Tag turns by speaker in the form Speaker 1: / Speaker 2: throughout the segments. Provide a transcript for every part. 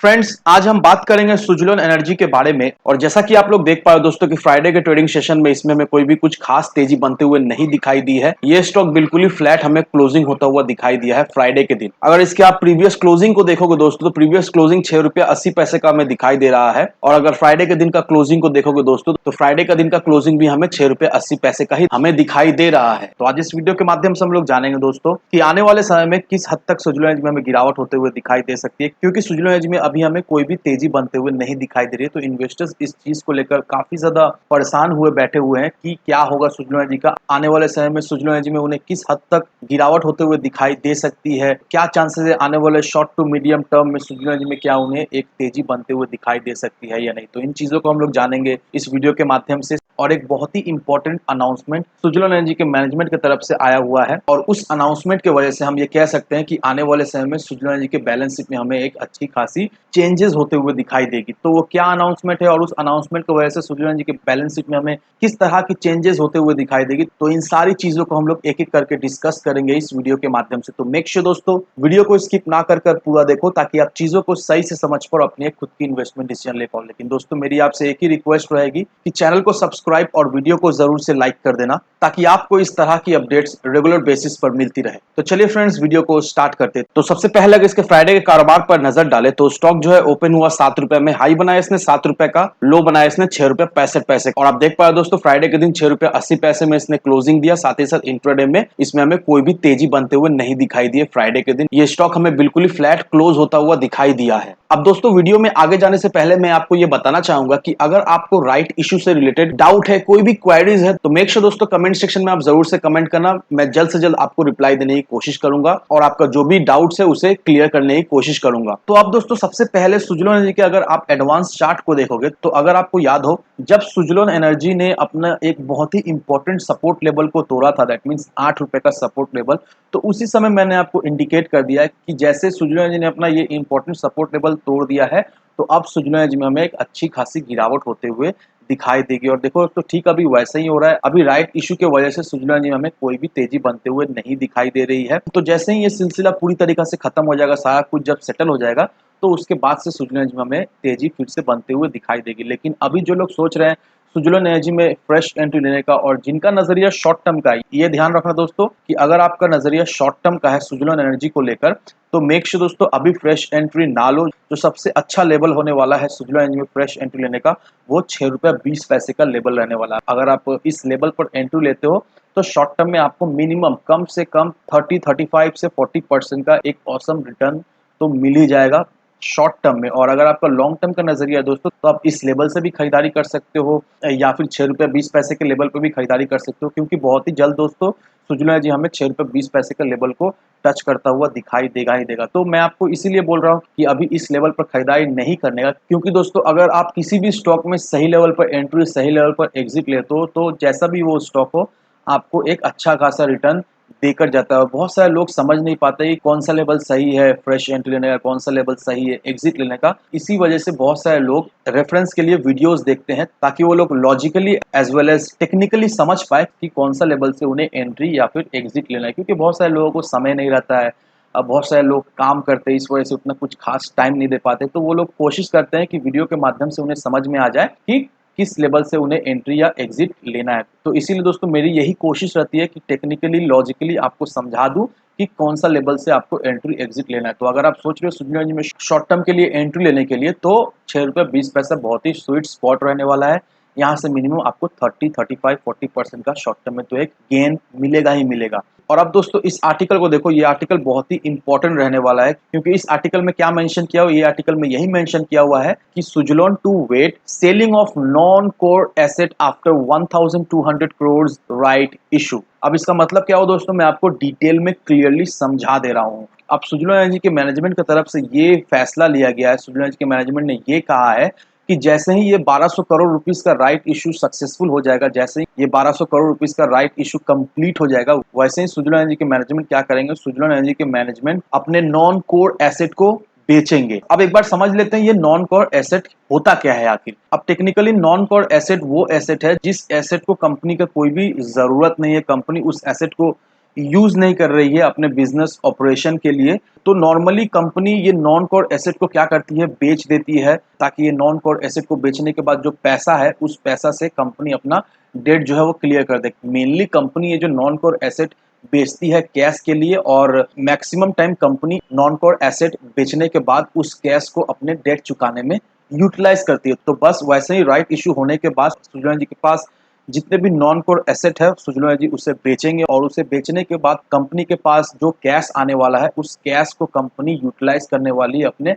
Speaker 1: Friends, आज हम बात करेंगे सुजलोन एनर्जी के बारे में। और जैसा कि आप लोग देख पा रहे हो दोस्तों कि फ्राइडे के ट्रेडिंग सेशन में इसमें हमें कोई भी कुछ खास तेजी बनते हुए नहीं दिखाई दी है। ये स्टॉक बिल्कुल ही फ्लैट हमें क्लोजिंग होता हुआ दिखाई दिया है फ्राइडे के दिन। अगर इसके आप प्रीवियस क्लोजिंग को देखोगे दोस्तों तो प्रीवियस क्लोजिंग ₹6.80 का हमें दिखाई दे रहा है। और अगर फ्राइडे के दिन का क्लोजिंग को देखोगे दोस्तों तो फ्राइडे का दिन का क्लोजिंग भी हमें ₹6.80 का ही हमें दिखाई दे रहा है। तो आज इस वीडियो के माध्यम से हम लोग जानेंगे दोस्तों कि आने वाले समय में किस हद तक सुजलोन एनर्जी में हमें गिरावट होते हुए दिखाई दे सकती है, क्योंकि सुजलोन एनर्जी में अभी हमें कोई भी तेजी बनते हुए नहीं दिखाई दे रही है। तो इन्वेस्टर्स इस चीज को लेकर काफी ज्यादा परेशान हुए बैठे हुए हैं कि क्या होगा सुजलोन एनर्जी का आने वाले समय में। सुजलोन एनर्जी में उन्हें किस हद तक गिरावट होते हुए दिखाई दे सकती है, क्या चांसेस है आने वाले शॉर्ट टू मीडियम टर्म में सुजलोन एनर्जी में क्या उन्हें एक तेजी बनते हुए दिखाई दे सकती है या नहीं। तो इन चीजों को हम लोग जानेंगे इस वीडियो के माध्यम से। और एक बहुत ही इंपॉर्टेंट अनाउंसमेंट सुजलोन एनर्जी के मैनेजमेंट की तरफ से आया हुआ है, और उस अनाउंसमेंट की वजह से हम ये कह सकते हैं कि आने वाले समय में सुजलोन एनर्जी के बैलेंस शीट में हमें एक अच्छी खासी चेंजेस होते हुए दिखाई देगी। तो वो क्या अनाउंसमेंट है और उस अनाउंसमेंट की वजह से सुजलोन एनर्जी के बैलेंस शीट में हमें किस तरह की चेंजेस होते हुए दिखाई देगी, तो इन सारी चीजों को हम लोग एक एक करके डिस्कस करेंगे इस वीडियो के माध्यम से। तो मेक श्योर दोस्तों वीडियो को स्किप ना कर पूरा देखो, ताकि आप चीजों को सही से समझ पाओ, अपनी खुद की इन्वेस्टमेंट डिसीजन ले पाओ। लेकिन दोस्तों मेरी आपसे एक ही रिक्वेस्ट रहेगी कि चैनल को सब्सक्राइब और वीडियो को जरूर से लाइक कर देना, ताकि आपको इस तरह की अपडेट्स रेगुलर बेसिस पर मिलती रहे। तो चलिए फ्रेंड्स वीडियो को स्टार्ट करते हैं। तो सबसे पहले अगर इसके फ्राइडे के कारोबार पर नजर डाले तो स्टॉक जो है ओपन हुआ ₹7 में, हाई बनाया इसने ₹7 का, लो बनाया इसने ₹6.65। और आप देख पा रहे दोस्तों फ्राइडे के दिन ₹6.80 में इसने क्लोजिंग दिया। साथ ही साथ इंट्राडे में इसमें हमें कोई भी तेजी बनते हुए नहीं दिखाई दी है। फ्राइडे के दिन ये स्टॉक हमें बिल्कुल ही फ्लैट क्लोज होता हुआ दिखाई दिया है। अब दोस्तों वीडियो में आगे जाने से पहले मैं आपको ये बताना चाहूंगा कि अगर आपको राइट इशू से रिलेटेड डाउट है, कोई भी क्वेरीज है, तो मेक श्योर दोस्तों कमेंट सेक्शन में आप जरूर से कमेंट करना। मैं जल्द से जल्द आपको रिप्लाई देने की कोशिश करूंगा और आपका जो भी डाउट्स है उसे क्लियर करने की कोशिश करूंगा। तो अब दोस्तों सबसे पहले सुजलोन एनर्जी के अगर आप एडवांस चार्ट को देखोगे तो अगर आपको याद हो, जब सुजलोन एनर्जी ने अपना एक बहुत ही इंपॉर्टेंट सपोर्ट लेवल को तोड़ा था, दैट मींस ₹8 का सपोर्ट लेवल, तो उसी समय मैंने आपको इंडिकेट कर दिया है कि जैसे सुजलोन एनर्जी ने अपना ये इंपॉर्टेंट सपोर्ट लेवल तोड़ दिया है, तो अब सुजलोन एनर्जी में हमें एक अच्छी खासी गिरावट होते हुए दिखाई देगी। और देखो तो ठीक अभी वैसा ही हो रहा है। अभी राइट इशू की वजह से सुजलोन एनर्जी में हमें कोई भी तेजी बनते हुए नहीं दिखाई दे रही है। तो जैसे ही ये सिलसिला पूरी तरीके से खत्म हो जाएगा, सारा कुछ जब सेटल हो जाएगा, तो उसके बाद से सुजलोन एनर्जी में हमें तेजी फिर से बनते हुए दिखाई देगी। लेकिन अभी जो लोग सोच रहे हैं सुजलोन एनर्जी में फ्रेश एंट्री लेने का, और जिनका नजरिया शॉर्ट टर्म का है, ये ध्यान रखना दोस्तों कि अगर आपका नजरिया शॉर्ट टर्म का है सुजलोन एनर्जी को लेकर, तो मेक श्योर दोस्तों अभी फ्रेश एंट्री ना लो। जो सबसे अच्छा लेवल होने वाला है सुजलोन एनर्जी में फ्रेश एंट्री लेने का, वो ₹6.20 का लेवल रहने वाला है। अगर आप इस लेवल पर एंट्री लेते हो तो शॉर्ट टर्म में आपको मिनिमम कम से कम 35 से 40% का एक ऑसम रिटर्न तो मिल ही जाएगा शॉर्ट टर्म में। और अगर आपका लॉन्ग टर्म का नजरिया है दोस्तों, तो आप इस लेवल से भी खरीदारी कर सकते हो, या फिर ₹6.20 के लेवल पर भी खरीदारी कर सकते हो, क्योंकि बहुत ही जल्द दोस्तों सुजलोन एनर्जी हमें ₹6.20 का लेवल को टच करता हुआ दिखाई देगा ही देगा। तो मैं आपको इसीलिए बोल रहा हूँ कि अभी इस लेवल पर खरीदारी नहीं करने का, क्योंकि दोस्तों अगर आप किसी भी स्टॉक में सही लेवल पर एंट्री, सही लेवल पर एग्जिट लेते हो, तो जैसा भी वो स्टॉक हो, आपको एक अच्छा खासा रिटर्न देकर जाता है। बहुत सारे लोग समझ नहीं पाते कि कौन सा लेवल सही है फ्रेश एंट्री लेने का, कौन सा लेवल सही है एग्जिट लेने का। इसी वजह से बहुत सारे लोग रेफरेंस के लिए वीडियोस देखते हैं, ताकि वो लोग logically as well as technically समझ पाए कि कौन सा लेवल से उन्हें एंट्री या फिर एग्जिट लेना है। क्योंकि बहुत सारे लोगों को समय नहीं रहता है, अब बहुत सारे लोग काम करते हैं, इस वजह से उतना कुछ खास टाइम नहीं दे पाते, तो वो लोग कोशिश करते हैं कि वीडियो के माध्यम से उन्हें समझ में आ जाए कि किस लेवल से उन्हें एंट्री या एग्जिट लेना है। तो इसीलिए दोस्तों मेरी यही कोशिश रहती है कि टेक्निकली लॉजिकली आपको समझा दूं कि कौन सा लेवल से आपको एंट्री एग्जिट लेना है। तो अगर आप सोच रहे हो सुजलोन एनर्जी में शॉर्ट टर्म के लिए एंट्री लेने के लिए, तो ₹6.20 बहुत ही स्वीट स्पॉट रहने वाला है। यहाँ से मिनिमम आपको 30, 35, 40% का शॉर्ट टर्म में तो एक गेन मिलेगा ही मिलेगा। और अब दोस्तों इस आर्टिकल को देखो, ये आर्टिकल बहुत ही इंपॉर्टेंट रहने वाला है, क्योंकि इस आर्टिकल में क्या मेंशन किया हुआ, ये आर्टिकल में यही मेंशन किया हुआ है कि Suzlon to wait selling of non core asset after 1200 crore right issue. अब इसका मतलब क्या हो दोस्तों, मैं आपको डिटेल में क्लियरली समझा दे रहा हूँ। अब सुजलोन एनर्जी के मैनेजमेंट की तरफ से ये फैसला लिया गया है, सुजलोन एनर्जी के मैनेजमेंट ने ये कहा है कि जैसे ही ये 1200 करोड़ रुपीस का राइट इशू सक्सेसफुल हो जाएगा, जैसे ही ये 1200 करोड़ रुपीस का राइट इशू कंप्लीट हो जाएगा, वैसे ही सुजलोन एनर्जी के मैनेजमेंट क्या करेंगे, सुजलोन एनर्जी के मैनेजमेंट अपने नॉन कोर एसेट को बेचेंगे। अब एक बार समझ लेते हैं ये नॉन कोर एसेट होता क्या है आखिर। अब टेक्निकली नॉन कोर एसेट वो एसेट है जिस एसेट को कंपनी का कोई भी जरूरत नहीं है, कंपनी उस एसेट को यूज नहीं कर रही है अपने बिजनेस ऑपरेशन के लिए, तो नॉर्मली कंपनी ये नॉन कोर एसेट को क्या करती है, बेच देती है, ताकि ये नॉन कोर एसेट को बेचने के बाद जो पैसा है उस पैसा से कंपनी अपना डेट जो है वो क्लियर कर दे। मेनली कंपनी ये जो नॉन कोर एसेट बेचती है कैश के लिए, और maximum time company non core asset बेचने के बाद उस कैश को अपने डेट चुकाने में यूटिलाइज करती है। तो बस वैसे ही राइट इशू होने के बाद सुजलन जी के पास जितने भी नॉन कोर एसेट है सुजलन जी उसे बेचेंगे, और उसे बेचने के बाद कंपनी के पास जो कैश आने वाला है उस कैश को कंपनी यूटिलाइज करने वाली है अपने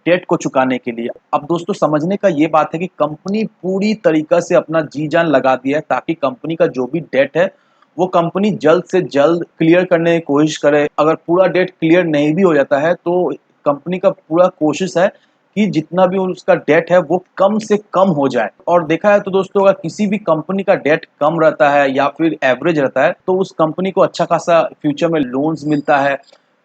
Speaker 1: डेट को चुकाने के लिए। अब दोस्तों समझने का ये बात है कि कंपनी पूरी तरीका से अपना जी जान लगा दिया है ताकि कंपनी का जो भी डेट है वो कंपनी जल्द से जल्द क्लियर करने की कोशिश करे। अगर पूरा डेट क्लियर नहीं भी हो जाता है तो कंपनी का पूरा कोशिश है कि जितना भी उसका डेट है वो कम से कम हो जाए। और देखा है तो दोस्तों अगर किसी भी कंपनी का डेट कम रहता है या फिर एवरेज रहता है तो उस कंपनी को अच्छा खासा फ्यूचर में लोन्स मिलता है।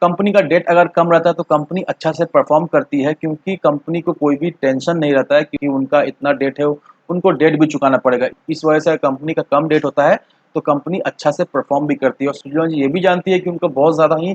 Speaker 1: कंपनी का डेट अगर कम रहता है तो कंपनी अच्छा से परफॉर्म करती है, क्योंकि कंपनी को कोई भी टेंशन नहीं रहता है कि उनका इतना डेट है, उनको डेट भी चुकाना पड़ेगा। इस वजह से कंपनी का कम डेट होता है तो कंपनी अच्छा से परफॉर्म भी करती है। और सुजलन जी ये भी जानती है कि उनको बहुत ज़्यादा ही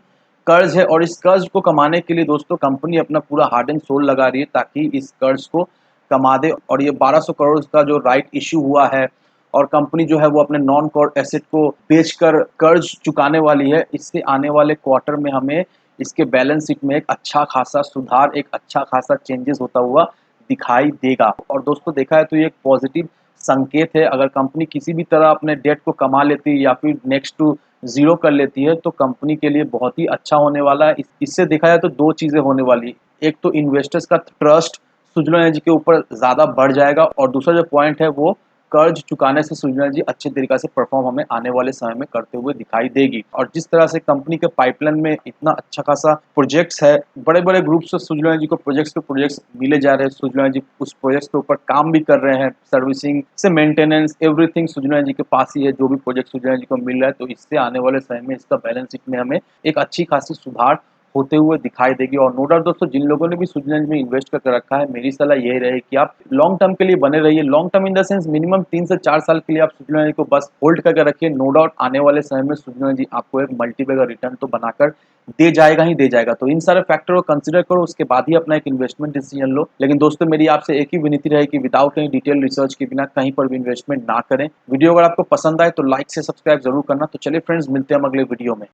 Speaker 1: कर्ज है, और इस कर्ज को कमाने के लिए दोस्तों कंपनी अपना पूरा हार्ड एंड सोल लगा रही है ताकि इस कर्ज को कमा दे। और ये 1200 करोड़ का जो राइट इश्यू हुआ है और कंपनी जो है वो अपने नॉन कोर एसेट को बेचकर कर्ज चुकाने वाली है, इससे आने वाले क्वार्टर में हमें इसके बैलेंस शीट में एक अच्छा खासा सुधार, एक अच्छा खासा चेंजेस होता हुआ दिखाई देगा। और दोस्तों देखा है तो ये एक पॉजिटिव संकेत है। अगर कंपनी किसी भी तरह अपने डेट को कमा लेती है या फिर नेक्स्ट टू ज़ीरो कर लेती है तो कंपनी के लिए बहुत ही अच्छा होने वाला है। इससे देखा जाए तो 2 चीज़ें होने वाली है। एक तो इन्वेस्टर्स का ट्रस्ट सुजलन एनर्जी के ऊपर ज़्यादा बढ़ जाएगा, और दूसरा जो पॉइंट है वो कर्ज चुकाने से सुजलन एनर्जी अच्छे तरीक़े से परफॉर्म हमें आने वाले समय में करते हुए दिखाई देगी। और जिस तरह से कंपनी के पाइपलाइन में इतना अच्छा खासा प्रोजेक्ट्स है, बड़े-बड़े ग्रुप से सुजलन एनर्जी को प्रोजेक्ट्स पे प्रोजेक्ट्स मिले जा रहे हैं। सुजलन एनर्जी उस प्रोजेक्ट्स के ऊपर काम भी कर रहे हैं, सर्विसिंग से मेंटेनेंस एवरीथिंग सुजलन एनर्जी के पास ही है। जो भी प्रोजेक्ट सुजलन एनर्जी को मिल रहा है तो इससे आने वाले समय में इसका बैलेंस शीट में हमें एक अच्छी खासी सुधार होते हुए दिखाई देगी। और नो डाउट दोस्तों जिन लोगों ने भी सुजलन एनर्जी में इन्वेस्ट करके रखा है, मेरी सलाह यही रहेगी कि आप लॉन्ग टर्म के लिए बने रहिए। Long term in the sense minimum 3 से 4 साल के लिए आप सुजलन एनर्जी को बस होल्ड करके रखिए। नो डाउट आने वाले समय में सुजलन एनर्जी आपको एक मल्टीबैगर रिटर्न तो बनाकर दे जाएगा ही दे जाएगा। तो इन सारे फैक्टर को कंसीडर करो, उसके बाद ही अपना एक इन्वेस्टमेंट डिसीजन लो। लेकिन दोस्तों मेरी आपसे एक ही विनती रहे कि विदाउट एनी डिटेल रिसर्च के बिना कहीं पर भी इन्वेस्टमेंट ना करें। वीडियो अगर आपको पसंद आए तो लाइक से सब्सक्राइब जरूर करना। तो चलिए फ्रेंड्स मिलते हैं हम अगले वीडियो में।